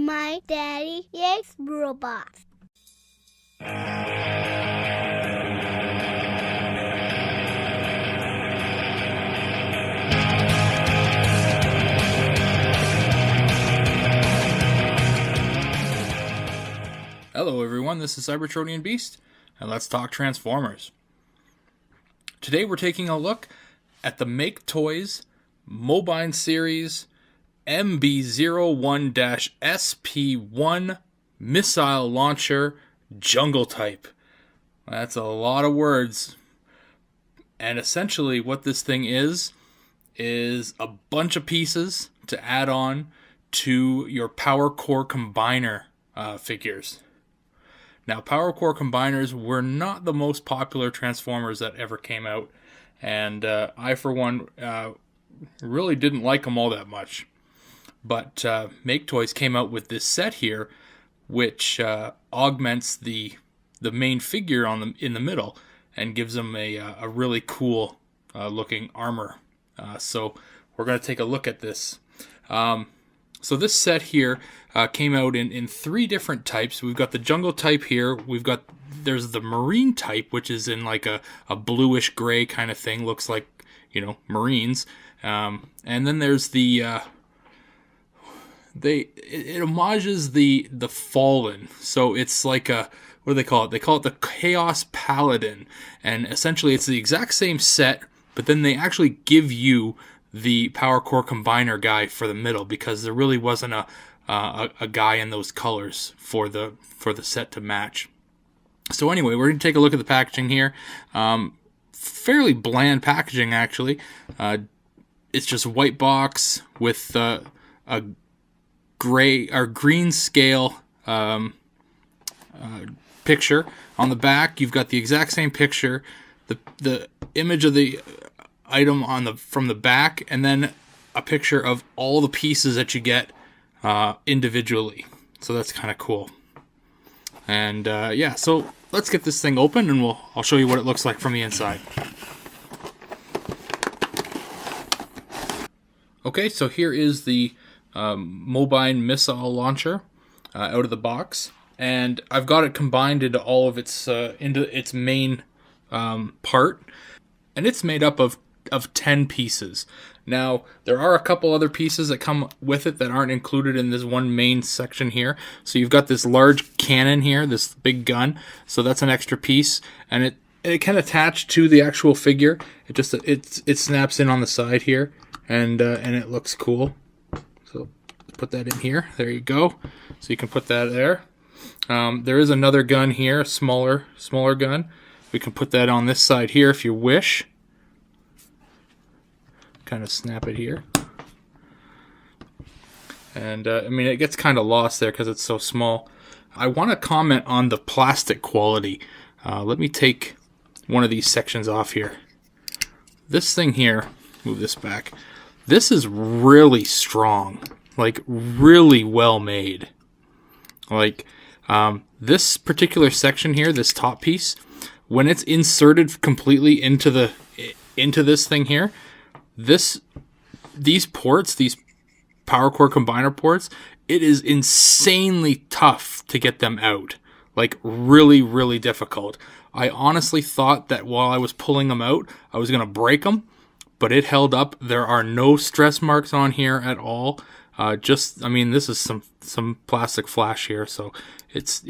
My daddy is robots. Hello everyone, this is Cybertronianbeast, and let's talk Transformers. Today we're taking a look at the MakeToys Mobile Series MB01-SP1 Missile Launcher Jungle Type. That's a lot of words. And essentially what this thing is a bunch of pieces to add on to your Power Core Combiner figures. Now, Power Core Combiners were not the most popular Transformers that ever came out, and I, for one, really didn't like them all that much. But MakeToys came out with this set here, which augments the main figure in the middle and gives them a really cool looking armor. So we're going to take a look at this. So this set here came out in three different types. We've got the jungle type here. There's the marine type, which is in like a bluish gray kind of thing. Looks like, Marines. And then there's it homages the Fallen. So it's like what do they call it? They call it the Chaos Paladin. And essentially it's the exact same set, but then they actually give you the Power Core Combiner guy for the middle, because there really wasn't a guy in those colors for the set to match. So anyway, we're going to take a look at the packaging here. Fairly bland packaging, actually. It's just a white box with a gray or green scale picture. On the back, you've got the exact same picture. The image of the item from the back, and then a picture of all the pieces that you get individually. So that's kind of cool. And yeah, so let's get this thing open, and I'll show you what it looks like from the inside. Okay, so here is the Mobile Missile Launcher out of the box, and I've got it combined into all of its main part, and it's made up of 10 pieces. Now, there are a couple other pieces that come with it that aren't included in this one main section here. So you've got this large cannon here, this big gun. So that's an extra piece, and it can attach to the actual figure. It snaps in on the side here, and it looks cool. So put that in here. There you go. So you can put that there. There is another gun here, a smaller gun. We can put that on this side here if you wish. Kind of snap it here, and it gets kind of lost there because it's so small. I want to comment on the plastic quality. Let me take one of these sections off here. This thing here, move this back. This is really strong, like really well made. Like this particular section here, this top piece, when it's inserted completely into this thing here. These ports, these Power Core Combiner ports, it is insanely tough to get them out. Like really, really difficult. I honestly thought that while I was pulling them out, I was going to break them, but it held up. There are no stress marks on here at all. This is some plastic flash here, so it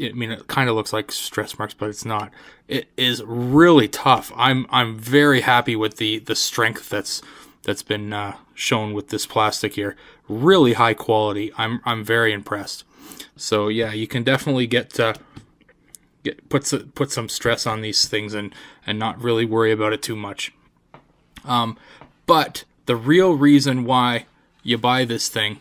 kind of looks like stress marks, but it's not. It is really tough. I'm very happy with the strength that's been shown with this plastic here. Really high quality. I'm very impressed. So yeah, you can definitely put some stress on these things and not really worry about it too much. But the real reason why you buy this thing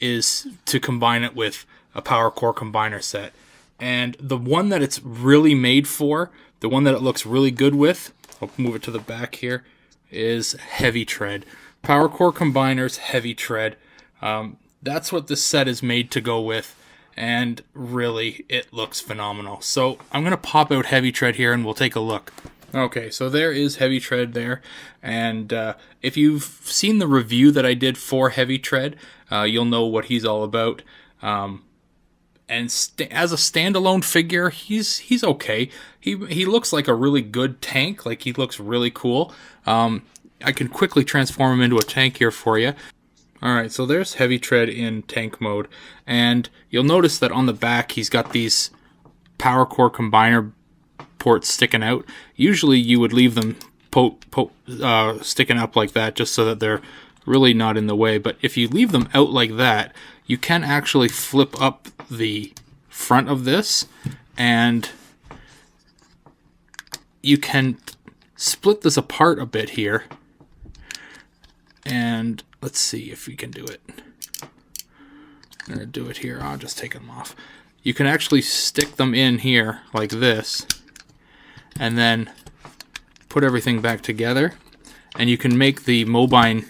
is to combine it with a Power Core Combiner set. And the one that it's really made for, the one that it looks really good with, I'll move it to the back here, is Heavytread. Power Core Combiners, Heavytread. That's what this set is made to go with, and really, it looks phenomenal. So I'm going to pop out Heavytread here, and we'll take a look. Okay, so there is Heavytread there, and if you've seen the review that I did for Heavytread, you'll know what he's all about. and as a standalone figure, he's okay. He looks like a really good tank. Like, he looks really cool. I can quickly transform him into a tank here for you. Alright, so there's Heavytread in tank mode, and you'll notice that on the back he's got these power core combiner ports sticking out. Usually you would leave them sticking up like that just so that they're really not in the way, but if you leave them out like that, you can actually flip up the front of this, and you can split this apart a bit here. And let's see if we can do it. I'm going to do it here. I'll just take them off. You can actually stick them in here like this, and then put everything back together. And you can make the mobile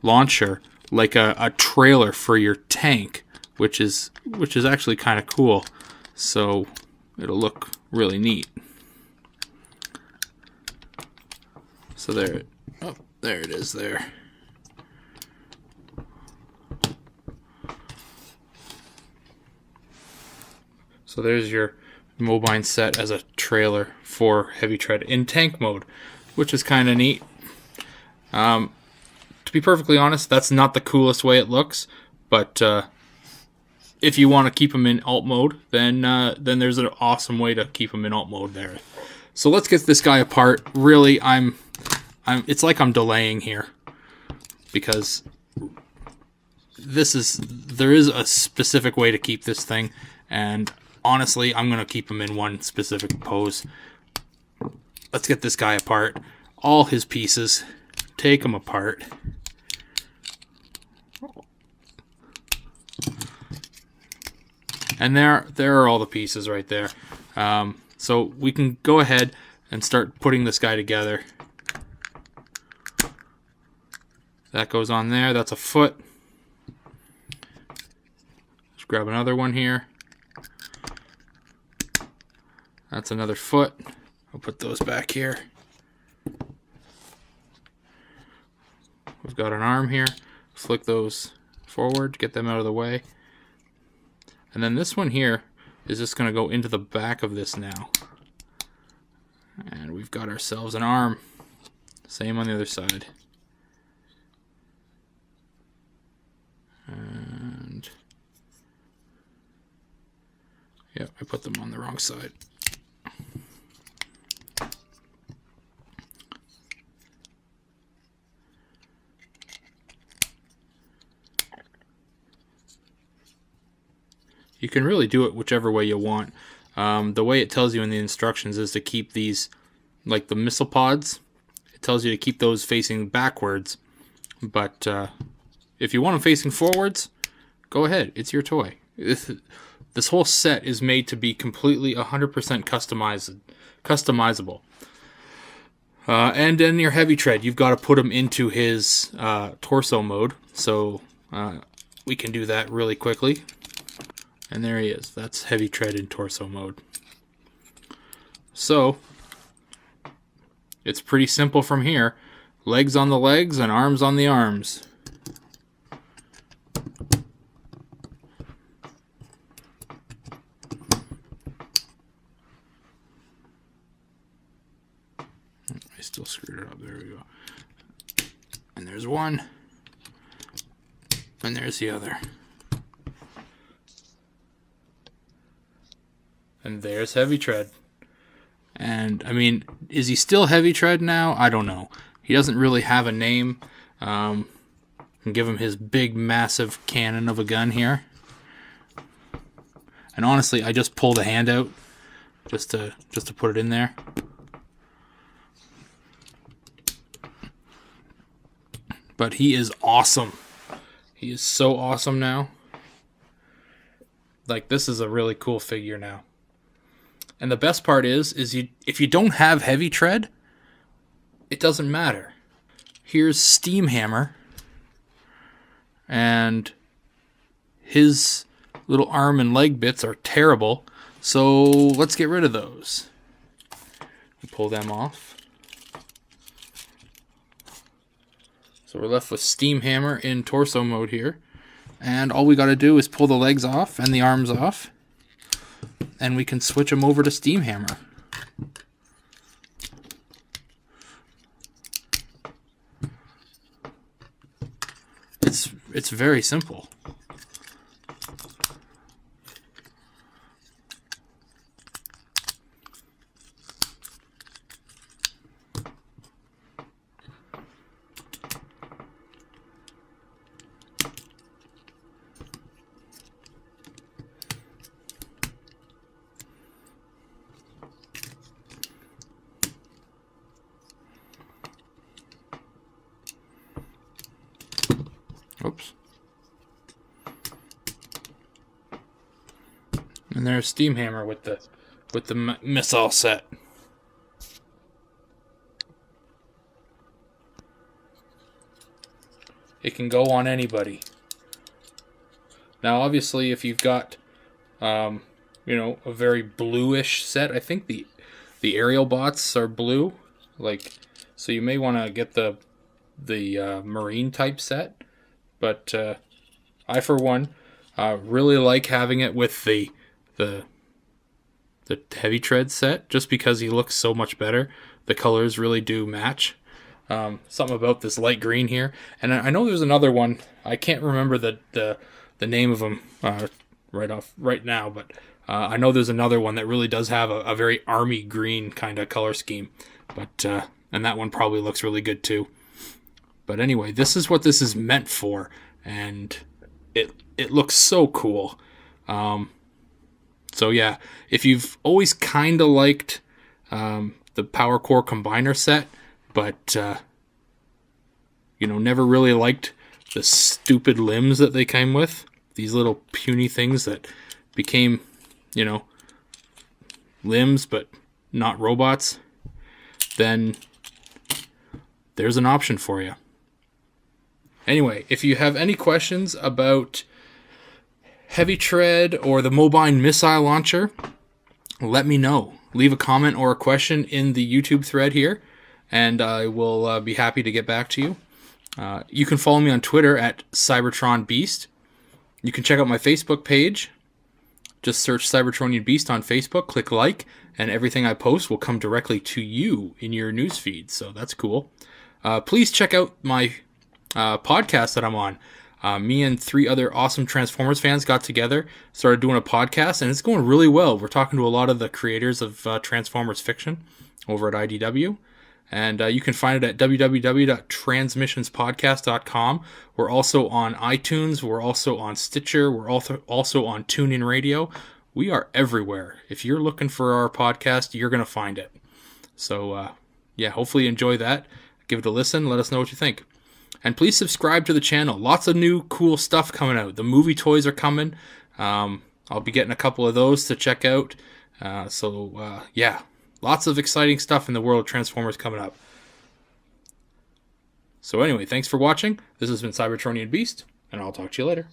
launcher like a trailer for your tank, which is actually kind of cool. So it'll look really neat. So there it is there. So there's your mobile set as a trailer for Heavytread in tank mode, which is kind of neat. To be perfectly honest, that's not the coolest way it looks, but if you want to keep them in alt mode, then there's an awesome way to keep them in alt mode there. So let's get this guy apart. Really, it's like I'm delaying here, because there is a specific way to keep this thing, and honestly, I'm going to keep him in one specific pose. Let's get this guy apart. All his pieces. Take them apart. And there are all the pieces right there. So we can go ahead and start putting this guy together. That goes on there. That's a foot. Let's grab another one here. That's another foot. I'll put those back here. We've got an arm here. Flick those forward, get them out of the way. And then this one here is just going to go into the back of this now. And we've got ourselves an arm. Same on the other side. And yeah, I put them on the wrong side. You can really do it whichever way you want. The way it tells you in the instructions is to keep these, like the missile pods, it tells you to keep those facing backwards. But if you want them facing forwards, go ahead. It's your toy. This whole set is made to be completely 100% customizable. And in your Heavytread, you've got to put him into his torso mode. So we can do that really quickly. And there he is. That's Heavytread in torso mode. So it's pretty simple from here. Legs on the legs and arms on the arms. I still screwed it up. There we go. And there's one. And there's the other. And there's Heavytread. And, I mean, is he still Heavytread now? I don't know. He doesn't really have a name. Can give him his big, massive cannon of a gun here. And honestly, I just pulled a hand out just to put it in there. But he is awesome. He is so awesome now. Like, this is a really cool figure now. And the best part is if you don't have Heavytread, it doesn't matter. Here's Steamhammer, and his little arm and leg bits are terrible, so let's get rid of those. Pull them off. So we're left with Steamhammer in torso mode here. And all we got to do is pull the legs off and the arms off, and we can switch them over to steam hammer. It's very simple. Oops. And there's steam hammer with the missile set. It can go on anybody. Now, obviously, if you've got, a very bluish set, I think the aerial bots are blue, so you may want to get the marine type set. But I, for one, really like having it with the Heavytread set, just because he looks so much better. The colors really do match. Something about this light green here, and I know there's another one. I can't remember the name of them right now, but I know there's another one that really does have a very army green kind of color scheme. But and that one probably looks really good too. But anyway, this is what this is meant for, and it looks so cool. So yeah, if you've always kind of liked the Power Core Combiner set, but never really liked the stupid limbs that they came with, these little puny things that became, limbs but not robots, then there's an option for you. Anyway, if you have any questions about Heavytread or the Mobile Missile Launcher, let me know. Leave a comment or a question in the YouTube thread here, and I will be happy to get back to you. You can follow me on Twitter at Cybertronianbeast. You can check out my Facebook page. Just search Cybertronianbeast on Facebook, click like, and everything I post will come directly to you in your newsfeed, so that's cool. Please check out my podcast that I'm on. Me and 3 other awesome Transformers fans got together, started doing a podcast, and it's going really well. We're talking to a lot of the creators of Transformers fiction over at IDW, and you can find it at www.transmissionspodcast.com. We're also on iTunes, we're also on Stitcher, we're also on TuneIn Radio. We are everywhere. If you're looking for our podcast, you're going to find it. So, hopefully you enjoy that. Give it a listen, let us know what you think. And please subscribe to the channel. Lots of new cool stuff coming out. The movie toys are coming. I'll be getting a couple of those to check out. Lots of exciting stuff in the world of Transformers coming up. So anyway, thanks for watching. This has been Cybertronianbeast, and I'll talk to you later.